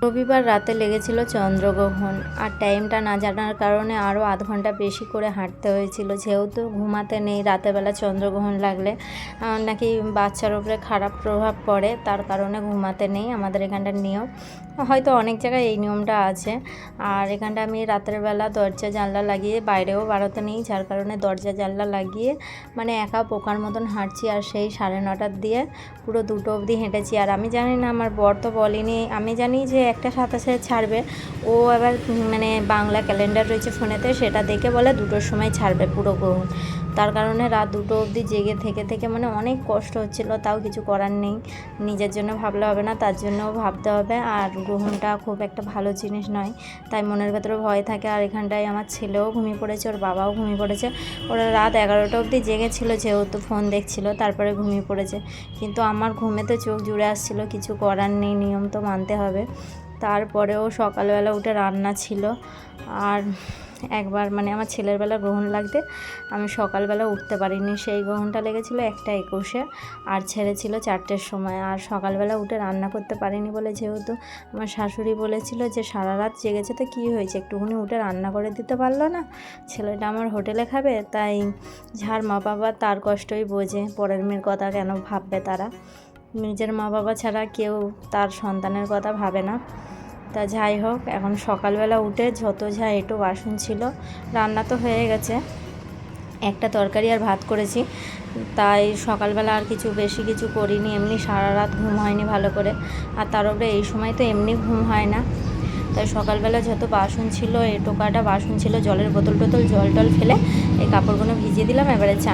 রবিবার রাতে লেগেছিল চন্দ্রগ্রহণ, আর টাইমটা না জানার কারণে আরও আধ ঘন্টা বেশি করে হাঁটতে হয়েছিল, যেহেতু ঘুমাতে নেই। রাতেরবেলা চন্দ্রগ্রহণ লাগলে নাকি বাচ্চার উপরে খারাপ প্রভাব পড়ে, তার কারণে ঘুমাতে নেই। আমাদের এখানটার নিয়ম, হয়তো অনেক জায়গায় এই নিয়মটা আছে। আর এখানটা আমি রাতের বেলা দরজা জানলা লাগিয়ে বাইরেও বাড়াতে নেই, যার কারণে দরজা জানলা লাগিয়ে মানে একা পোকার মতন হাঁটছি। আর সেই 9:30 দিয়ে পুরো 2টো অবধি হেঁটেছি। আর আমি জানি না, আমার বর তো বলেনি, আমি জানি যে 1:27 ছাড়বে। ও আবার মানে বাংলা ক্যালেন্ডার রয়েছে ফোনেতে, সেটা দেখে বলে 2টোর সময় ছাড়বে পুরো গ্রহণ। তার কারণে রাত 2টো অবধি জেগে থেকে মানে অনেক কষ্ট হচ্ছিল, তাও কিছু করার নেই। নিজের জন্য ভাবলে হবে না, তার জন্যও ভাবতে হবে। আর গ্রহণটা খুব একটা ভালো জিনিস নয়, তাই মনের ভেতরে ভয় থাকে। আর এখানটায় আমার ছেলেও ঘুমিয়ে পড়েছে, ওর বাবাও ঘুমিয়ে পড়েছে। ওরা রাত 11টা অবধি জেগেছিল, যেহেতু ফোন দেখছিল, তারপরে ঘুমিয়ে পড়েছে। কিন্তু আমার ঘুমেতে চোখ জুড়ে আসছিল, কিছু করার নেই, নিয়ম তো মানতে হবে। তারপরেও সকালবেলা উঠে রান্না ছিল। আর একবার মানে আমার ছেলের বেলা গ্রহণ লাগতে আমি সকালবেলা উঠতে পারিনি, সেই গ্রহণটা লেগেছিলো 1:21-এ, আর ছেড়েছিল 4টের সময়। আর সকালবেলা উঠে রান্না করতে পারিনি বলে, যেহেতু আমার শাশুড়ি বলেছিল যে সারা রাত জেগেছে তো কী হয়েছে, একটুখানি উঠে রান্না করে দিতে পারলো না, ছেলেটা আমার হোটেলে খাবে। তাই যার মা বাবা তার কষ্টই বোঝে, পরের মেয়ের কথা কেন ভাববে তারা, নিজের মা বাবা ছাড়া কেউ তার সন্তানের কথা ভাবে না। তা যাই হোক, এখন সকালবেলা উঠে যত যা একটু বাসন ছিল, রান্না তো হয়ে গেছে, একটা তরকারি আর ভাত করেছি। তাই সকালবেলা আর কিছু বেশি কিছু করিনি, এমনি সারা রাত ঘুম হয়নি ভালো করে। আর তার উপরে এই সময় তো এমনি ঘুম হয় না। তাই সকালবেলা যত বাসন ছিল, এটো কাটা বাসন ছিল, জলের বোতল টোতল জল টল ফেলে এই কাপড়গুলো ভিজিয়ে দিলাম। এবারে চা